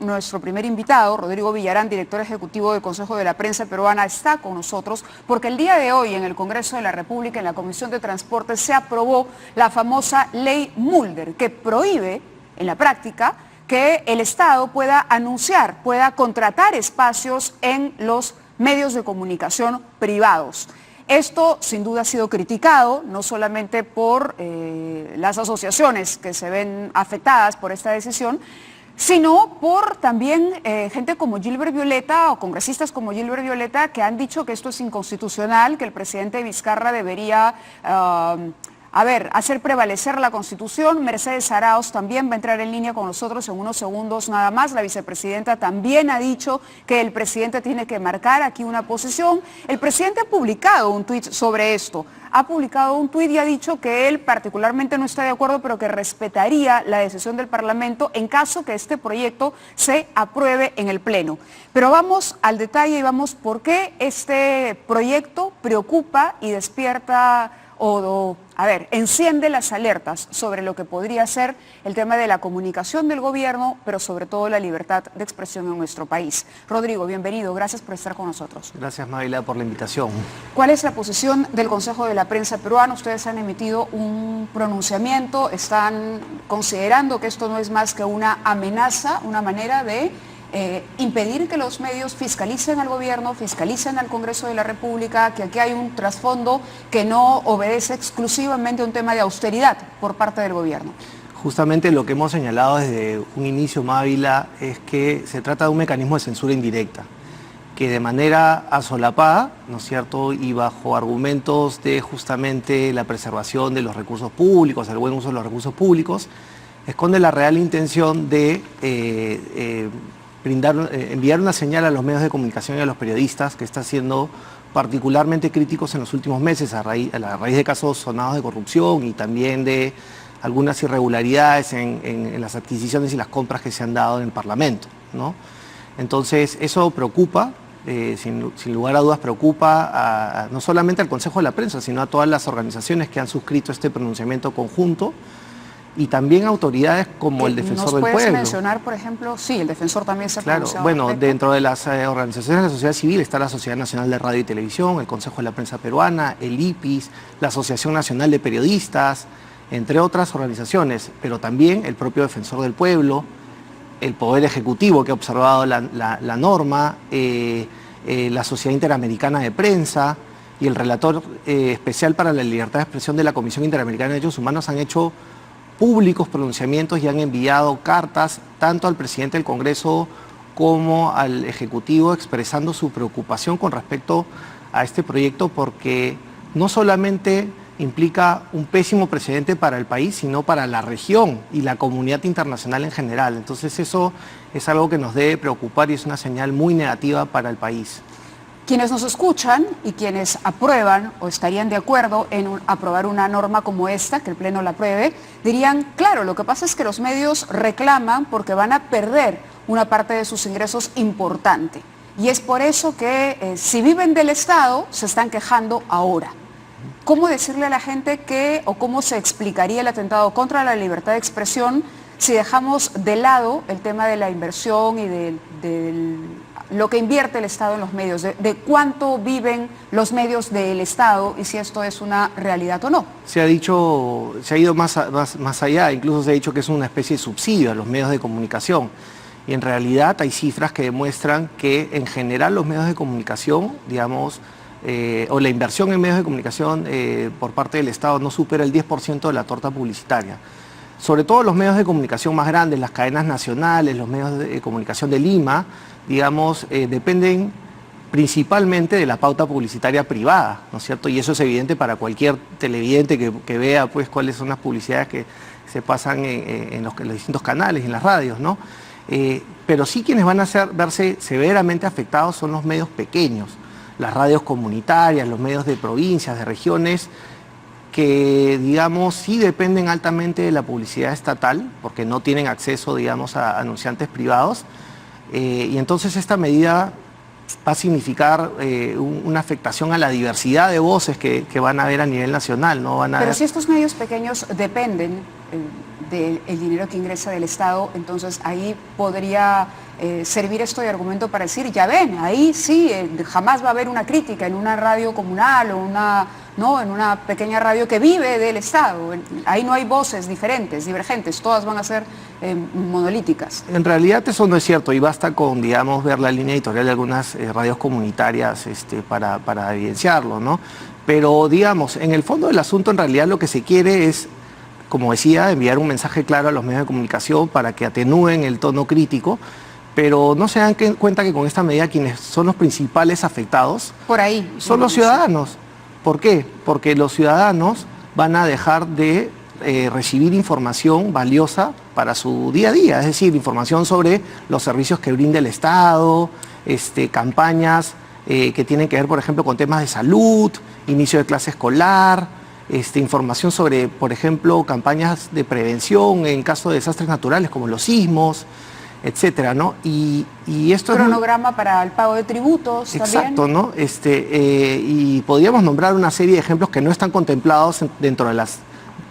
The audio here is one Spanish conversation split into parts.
nuestro primer invitado, Rodrigo Villarán, director ejecutivo del Consejo de la Prensa Peruana, está con nosotros porque el día de hoy en el Congreso de la República, en la Comisión de Transporte, se aprobó la famosa Ley Mulder, que prohíbe, en la práctica, que el Estado pueda anunciar, pueda contratar espacios en los medios de comunicación privados. Esto sin duda ha sido criticado, no solamente por las asociaciones que se ven afectadas por esta decisión, sino por también gente como Gilbert Violeta o congresistas como Gilbert Violeta que han dicho que esto es inconstitucional, que el presidente Vizcarra debería hacer prevalecer la Constitución. Mercedes Arauz también va a entrar en línea con nosotros en unos segundos nada más. La vicepresidenta también ha dicho que el presidente tiene que marcar aquí una posición. El presidente ha publicado un tuit sobre esto. Ha publicado un tuit y ha dicho que él particularmente no está de acuerdo, pero que respetaría la decisión del Parlamento en caso que este proyecto se apruebe en el Pleno. Pero vamos al detalle y vamos por qué este proyecto preocupa y despierta enciende las alertas sobre lo que podría ser el tema de la comunicación del gobierno, pero sobre todo la libertad de expresión en nuestro país. Rodrigo, bienvenido, gracias por estar con nosotros. Gracias, Mávila, por la invitación. ¿Cuál es la posición del Consejo de la Prensa Peruana? Ustedes han emitido un pronunciamiento, están considerando que esto no es más que una amenaza, una manera de impedir que los medios fiscalicen al gobierno, fiscalicen al Congreso de la República, que aquí hay un trasfondo que no obedece exclusivamente a un tema de austeridad por parte del gobierno. Justamente lo que hemos señalado desde un inicio, Mávila, es que se trata de un mecanismo de censura indirecta, que de manera asolapada, ¿no es cierto?, y bajo argumentos de justamente la preservación de los recursos públicos, el buen uso de los recursos públicos, esconde la real intención de enviar una señal a los medios de comunicación y a los periodistas que está siendo particularmente críticos en los últimos meses a raíz de casos sonados de corrupción y también de algunas irregularidades en las adquisiciones y las compras que se han dado en el Parlamento, ¿no? Entonces eso preocupa, sin lugar a dudas preocupa no solamente al Consejo de la Prensa, sino a todas las organizaciones que han suscrito este pronunciamiento conjunto, y también autoridades como el Defensor del Pueblo. ¿Nos puedes mencionar, por ejemplo? Sí, el Defensor también se ha pronunciado. Bueno, dentro de las organizaciones de la sociedad civil está la Sociedad Nacional de Radio y Televisión, el Consejo de la Prensa Peruana, el IPIS, la Asociación Nacional de Periodistas, entre otras organizaciones, pero también el propio Defensor del Pueblo, el Poder Ejecutivo que ha observado la norma, la Sociedad Interamericana de Prensa y el Relator Especial para la Libertad de Expresión de la Comisión Interamericana de Derechos Humanos han hecho públicos pronunciamientos y han enviado cartas tanto al presidente del Congreso como al Ejecutivo expresando su preocupación con respecto a este proyecto, porque no solamente implica un pésimo precedente para el país, sino para la región y la comunidad internacional en general. Entonces eso es algo que nos debe preocupar y es una señal muy negativa para el país. Quienes nos escuchan y quienes aprueban o estarían de acuerdo en aprobar una norma como esta, que el Pleno la apruebe, dirían, claro, lo que pasa es que los medios reclaman porque van a perder una parte de sus ingresos importante. Y es por eso que si viven del Estado, se están quejando ahora. ¿Cómo decirle a la gente que, o cómo se explicaría el atentado contra la libertad de expresión si dejamos de lado el tema de la inversión y de lo que invierte el Estado en los medios, de cuánto viven los medios del Estado y si esto es una realidad o no? Se ha ido más allá, incluso se ha dicho que es una especie de subsidio a los medios de comunicación. Y en realidad hay cifras que demuestran que en general los medios de comunicación, digamos, o la inversión en medios de comunicación por parte del Estado no supera el 10% de la torta publicitaria. Sobre todo los medios de comunicación más grandes, las cadenas nacionales, los medios de comunicación de Lima, digamos, dependen principalmente de la pauta publicitaria privada, ¿no es cierto? Y eso es evidente para cualquier televidente que vea pues cuáles son las publicidades que se pasan en los distintos canales, en las radios, ¿no? Pero sí quienes van a verse severamente afectados son los medios pequeños, las radios comunitarias, los medios de provincias, de regiones, que, digamos, sí dependen altamente de la publicidad estatal, porque no tienen acceso, digamos, a anunciantes privados, y entonces esta medida va a significar una afectación a la diversidad de voces que van a haber a nivel nacional, ¿no? Pero si estos medios pequeños dependen del dinero que ingresa del Estado, entonces ahí podría servir esto de argumento para decir, ya ven, ahí sí, jamás va a haber una crítica en una radio comunal o en una pequeña radio que vive del Estado. Ahí no hay voces diferentes, divergentes, todas van a ser monolíticas. En realidad eso no es cierto y basta con, digamos, ver la línea editorial de algunas radios comunitarias para evidenciarlo, ¿no? Pero, digamos, en el fondo del asunto en realidad lo que se quiere es, como decía, enviar un mensaje claro a los medios de comunicación para que atenúen el tono crítico, pero no se dan cuenta que con esta medida quienes son los principales afectados por ahí son los ciudadanos. ¿Por qué? Porque los ciudadanos van a dejar de recibir información valiosa para su día a día, es decir, información sobre los servicios que brinda el Estado, campañas que tienen que ver, por ejemplo, con temas de salud, inicio de clase escolar, información sobre, por ejemplo, campañas de prevención en caso de desastres naturales como los sismos, etcétera, ¿no? Y esto cronograma para el pago de tributos. Exacto, también. ¿no? Y podríamos nombrar una serie de ejemplos que no están contemplados dentro de las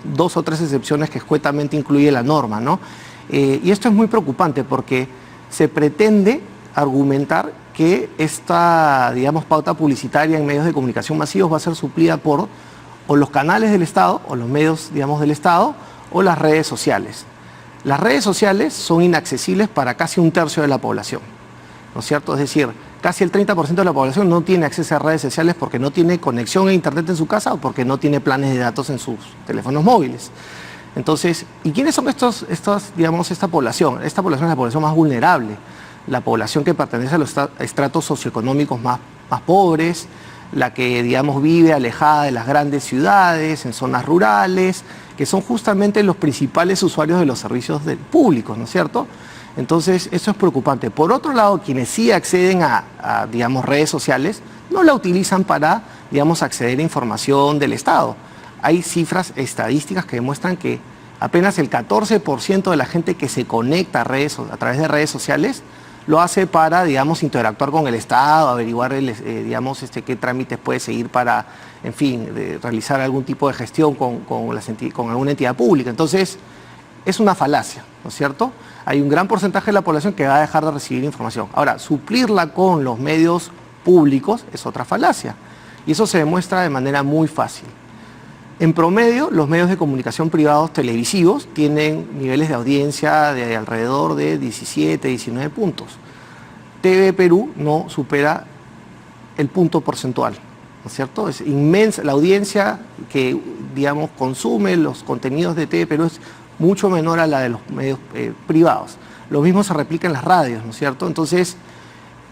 2 o 3 excepciones que escuetamente incluye la norma, ¿no? Y esto es muy preocupante porque se pretende argumentar que esta, digamos, pauta publicitaria en medios de comunicación masivos va a ser suplida por o los canales del Estado, o los medios, digamos, del Estado, o las redes sociales. Las redes sociales son inaccesibles para casi 1/3 de la población, ¿no es cierto? Es decir, casi el 30% de la población no tiene acceso a redes sociales porque no tiene conexión a internet en su casa o porque no tiene planes de datos en sus teléfonos móviles. Entonces, ¿y quiénes son digamos, esta población? Esta población es la población más vulnerable, la población que pertenece a los estratos socioeconómicos más pobres, la que, digamos, vive alejada de las grandes ciudades, en zonas rurales, que son justamente los principales usuarios de los servicios públicos, ¿no es cierto? Entonces, eso es preocupante. Por otro lado, quienes sí acceden a digamos, redes sociales, no la utilizan para, digamos, acceder a información del Estado. Hay cifras estadísticas que demuestran que apenas el 14% de la gente que se conecta a través de redes sociales lo hace para, digamos, interactuar con el Estado, averiguar, digamos, qué trámites puede seguir para, en fin, realizar algún tipo de gestión con alguna entidad pública. Entonces, es una falacia, ¿no es cierto? Hay un gran porcentaje de la población que va a dejar de recibir información. Ahora, suplirla con los medios públicos es otra falacia. Y eso se demuestra de manera muy fácil. En promedio, los medios de comunicación privados televisivos tienen niveles de audiencia de alrededor de 17, 19 puntos. TV Perú no supera el punto porcentual, ¿no es cierto? Es inmensa, la audiencia que, digamos, consume los contenidos de TV Perú es mucho menor a la de los medios privados. Lo mismo se replica en las radios, ¿no es cierto? Entonces,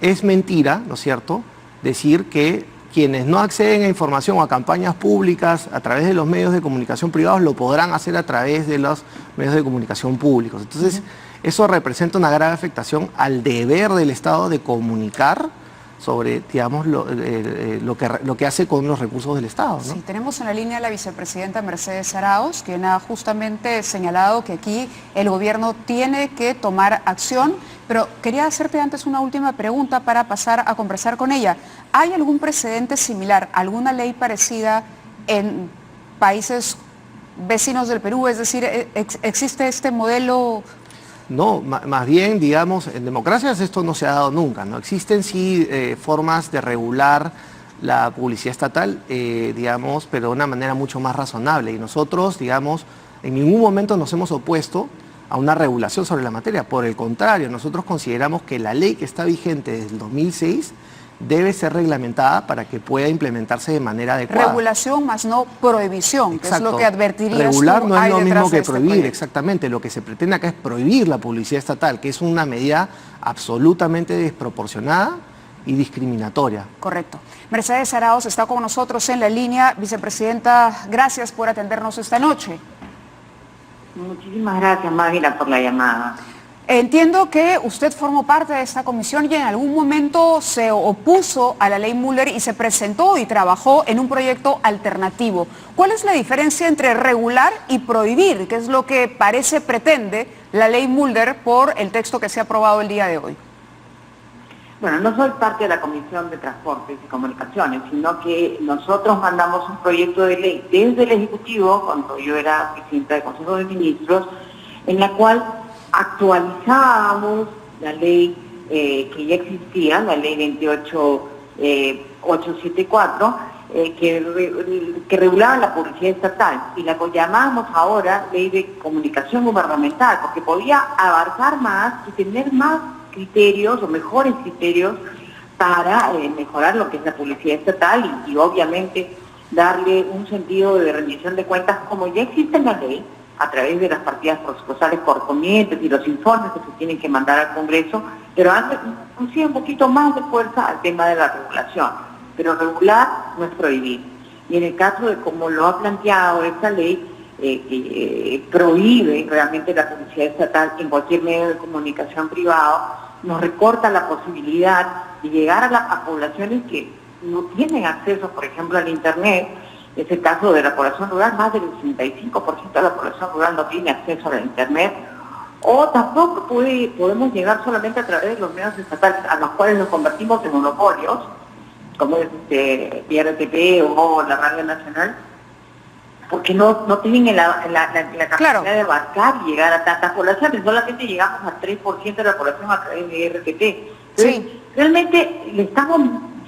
es mentira, ¿no es cierto?, decir que quienes no acceden a información o a campañas públicas a través de los medios de comunicación privados lo podrán hacer a través de los medios de comunicación públicos. Entonces, eso representa una grave afectación al deber del Estado de comunicar sobre, digamos, lo que hace con los recursos del Estado, ¿no? Sí, tenemos en la línea a la vicepresidenta Mercedes Arauz, quien ha justamente señalado que aquí el gobierno tiene que tomar acción, pero quería hacerte antes una última pregunta para pasar a conversar con ella. ¿Hay algún precedente similar, alguna ley parecida en países vecinos del Perú? Es decir, ¿existe este modelo? No, más bien, digamos, en democracias esto no se ha dado nunca, ¿no? Existen sí formas de regular la publicidad estatal, digamos, pero de una manera mucho más razonable. Y nosotros, digamos, en ningún momento nos hemos opuesto a una regulación sobre la materia. Por el contrario, nosotros consideramos que la ley que está vigente desde el 2006 debe ser reglamentada para que pueda implementarse de manera adecuada. Regulación más no prohibición, Exacto. Que es lo que advertirías. Regular tú, no es lo mismo que este prohibir, proyecto. exactamente. Lo que se pretende acá es prohibir la publicidad estatal, que es una medida absolutamente desproporcionada y discriminatoria. Correcto. Mercedes Arauz está con nosotros en la línea. Vicepresidenta, gracias por atendernos esta noche. Muchísimas gracias, Magda, por la llamada. Entiendo que usted formó parte de esta comisión y en algún momento se opuso a la ley Müller y se presentó y trabajó en un proyecto alternativo. ¿Cuál es la diferencia entre regular y prohibir? ¿Qué es lo que pretende la ley Müller por el texto que se ha aprobado el día de hoy? Bueno, no soy parte de la Comisión de Transportes y Comunicaciones, sino que nosotros mandamos un proyecto de ley desde el Ejecutivo, cuando yo era presidenta del Consejo de Ministros, en la cual actualizábamos la ley que ya existía, la ley 28874, que regulaba la publicidad estatal, y la que llamamos ahora ley de comunicación gubernamental, porque podía abarcar más y tener más criterios o mejores criterios para mejorar lo que es la publicidad estatal y obviamente darle un sentido de rendición de cuentas como ya existe en la ley, a través de las partidas presupuestarias correspondientes y los informes que se tienen que mandar al Congreso, pero antes inclusive un poquito más de fuerza al tema de la regulación. Pero regular no es prohibir. Y en el caso de como lo ha planteado esta ley, prohíbe realmente la publicidad estatal en cualquier medio de comunicación privado, nos recorta la posibilidad de llegar a poblaciones que no tienen acceso, por ejemplo, al Internet. Es el caso de la población rural, más del 65% de la población rural no tiene acceso al Internet, o tampoco podemos llegar solamente a través de los medios estatales, a los cuales nos convertimos en monopolios, como es RTP o la Radio Nacional, porque no tienen la capacidad de abarcar y llegar a tantas poblaciones. Solamente llegamos al 3% de la población a través de RTP. Entonces, realmente le estamos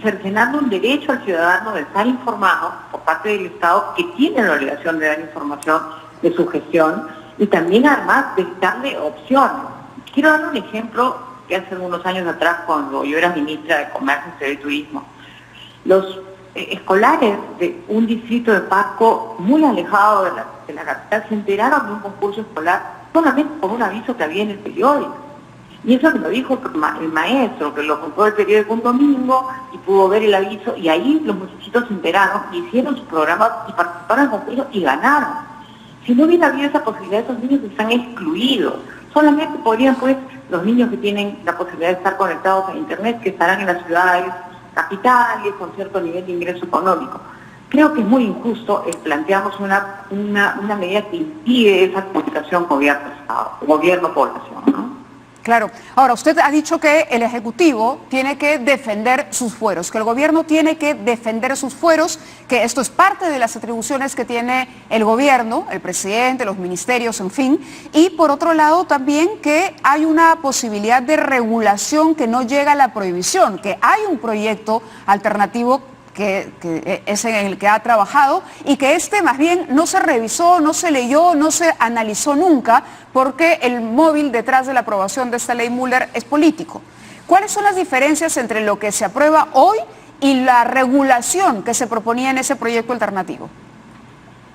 cercenando un derecho al ciudadano de estar informado por parte del Estado, que tiene la obligación de dar información de su gestión, y también además de darle opciones. Quiero dar un ejemplo que hace unos años atrás, cuando yo era ministra de Comercio, Industria y Turismo, los escolares de un distrito de Pasco muy alejado de la capital se enteraron de un concurso escolar solamente por un aviso que había en el periódico. Y eso me lo dijo el maestro, que lo compró el periódico un domingo y pudo ver el aviso, y ahí los muchachitos se enteraron, hicieron su programa y participaron en el concurso y ganaron. Si no hubiera habido esa posibilidad, esos niños están excluidos. Solamente podrían, pues, los niños que tienen la posibilidad de estar conectados a Internet, que estarán en las ciudades capitales con cierto nivel de ingreso económico. Creo que es muy injusto planteamos una medida que impide esa comunicación gobierno-población, ¿no? Claro. Ahora, usted ha dicho que el Ejecutivo tiene que defender sus fueros, que el gobierno tiene que defender sus fueros, que esto es parte de las atribuciones que tiene el gobierno, el presidente, los ministerios, en fin. Y por otro lado también que hay una posibilidad de regulación que no llega a la prohibición, que hay un proyecto alternativo que es en el que ha trabajado y que más bien no se revisó, no se leyó, no se analizó nunca, porque el móvil detrás de la aprobación de esta ley Müller es político. ¿Cuáles son las diferencias entre lo que se aprueba hoy y la regulación que se proponía en ese proyecto alternativo?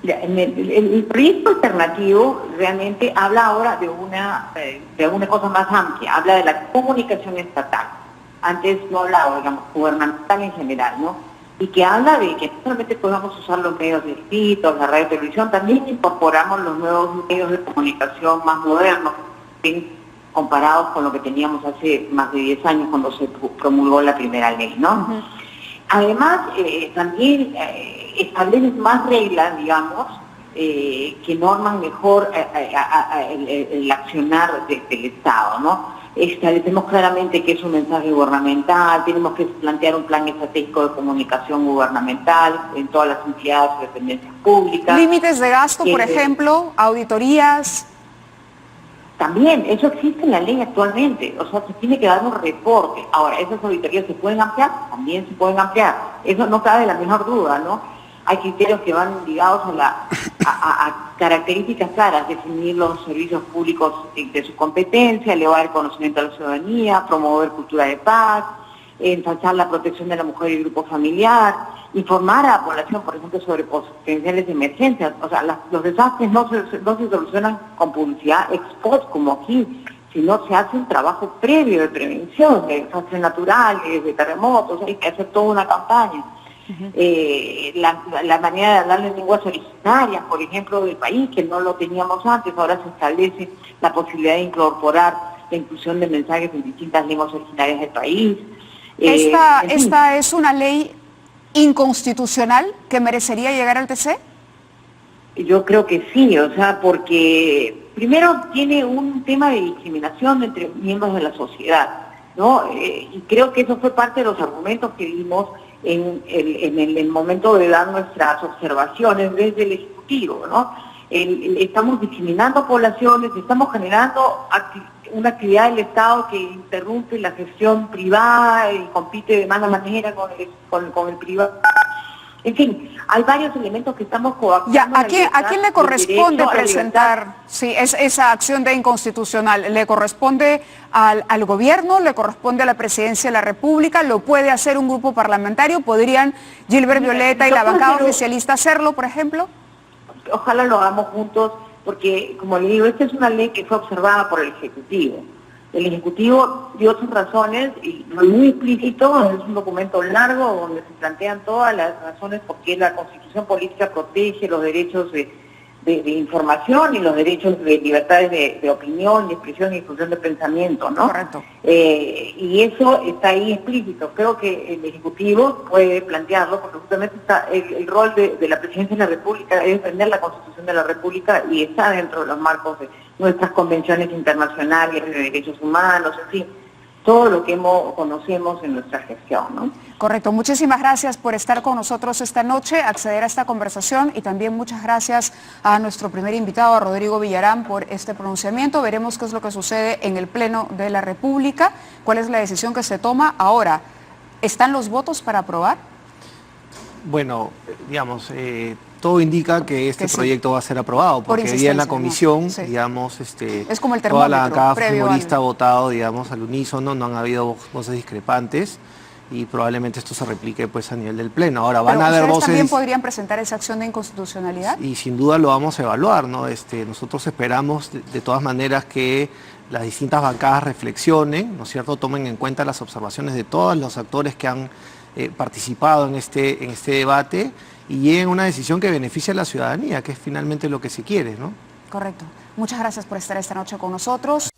El proyecto alternativo realmente habla ahora de una cosa más amplia, habla de la comunicación estatal. Antes no hablaba, digamos, gubernamental en general, ¿no? Y que habla de que no solamente podamos usar los medios escritos, la radio y televisión, también incorporamos los nuevos medios de comunicación más modernos, comparados con lo que teníamos hace más de 10 años cuando se promulgó la primera ley, ¿no? Uh-huh. Además, también establece más reglas, digamos, que norman mejor el accionar del Estado, ¿no? Establecemos claramente que es un mensaje gubernamental, tenemos que plantear un plan estratégico de comunicación gubernamental en todas las entidades y dependencias públicas. Límites de gasto, por ejemplo, auditorías. También, eso existe en la ley actualmente, o sea, se tiene que dar un reporte. Ahora, ¿esas auditorías se pueden ampliar? También se pueden ampliar, eso no cabe la menor duda, ¿no? Hay criterios que van ligados a características claras, definir los servicios públicos de su competencia, elevar el conocimiento a la ciudadanía, promover cultura de paz, ensanchar la protección de la mujer y el grupo familiar, informar a la población, por ejemplo, sobre potenciales emergencias. O sea, los desastres no se solucionan con publicidad ex post, como aquí, sino se hace un trabajo previo de prevención de desastres naturales, de terremotos, hay que hacer toda una campaña. Uh-huh. La manera de hablar en lenguas originarias, por ejemplo, del país, que no lo teníamos antes, ahora se establece la posibilidad de incorporar la inclusión de mensajes en distintas lenguas originarias del país. ¿Esta es una ley inconstitucional que merecería llegar al TC? Yo creo que sí, o sea, porque primero tiene un tema de discriminación entre miembros de la sociedad, ¿no? Y creo que eso fue parte de los argumentos que dimos en el momento de dar nuestras observaciones desde el Ejecutivo, ¿no? Estamos discriminando poblaciones, estamos generando una actividad del Estado que interrumpe la gestión privada y compite de mala manera con el privado. En fin, hay varios elementos que estamos coactando. Ya, ¿a quién le corresponde presentar esa acción de inconstitucional? ¿Le corresponde al gobierno? ¿Le corresponde a la presidencia de la República? ¿Lo puede hacer un grupo parlamentario? ¿Podrían Gilbert Violeta y la bancada oficialista hacerlo, por ejemplo? Ojalá lo hagamos juntos, porque, como le digo, esta es una ley que fue observada por el Ejecutivo. El Ejecutivo dio sus razones y fue muy explícito, es un documento largo donde se plantean todas las razones por qué la Constitución Política protege los derechos de información y los derechos de libertades de opinión, de expresión y difusión de pensamiento, ¿no? Correcto. Y eso está ahí explícito. Creo que el Ejecutivo puede plantearlo, porque justamente está el rol de la Presidencia de la República es defender la Constitución de la República y está dentro de los marcos de nuestras convenciones internacionales de derechos humanos, en fin, todo lo que conocemos en nuestra gestión, ¿no? Correcto. Muchísimas gracias por estar con nosotros esta noche, acceder a esta conversación, y también muchas gracias a nuestro primer invitado, a Rodrigo Villarán, por este pronunciamiento. Veremos qué es lo que sucede en el Pleno de la República, cuál es la decisión que se toma. Ahora, ¿están los votos para aprobar? Bueno, digamos, todo indica que este proyecto va a ser aprobado, porque hoy día en la comisión, ¿no? digamos, es como el toda la bancada termómetro fujimorista ha votado, digamos, al unísono, no han habido voces discrepantes y probablemente esto se replique pues a nivel del Pleno. Ahora van a haber voces... ¿Ustedes también podrían presentar esa acción de inconstitucionalidad? Y sin duda lo vamos a evaluar, ¿no? Nosotros esperamos de todas maneras que las distintas bancadas reflexionen, ¿no es cierto?, tomen en cuenta las observaciones de todos los actores que han participado en este debate y lleguen a una decisión que beneficie a la ciudadanía, que es finalmente lo que se quiere, ¿no? Correcto. Muchas gracias por estar esta noche con nosotros.